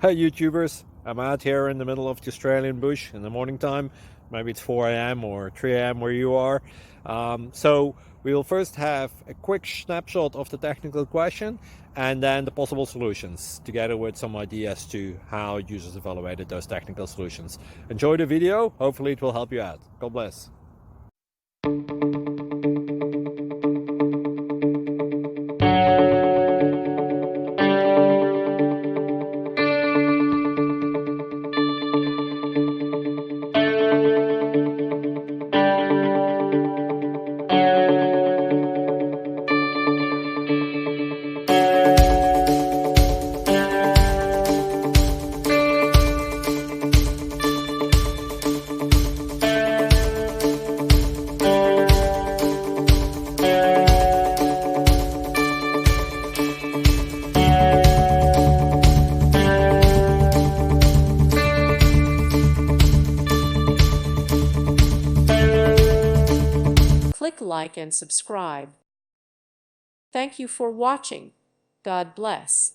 Hey YouTubers, I'm out here in the middle of the Australian bush in the morning time. Maybe it's 4 a.m. or 3 a.m. where you are. So we'll first have a quick snapshot of the technical question and then the possible solutions, together with some ideas to how users evaluated those technical solutions. Enjoy the video, hopefully it will help you out. God bless. Click like and subscribe. Thank you for watching. God bless.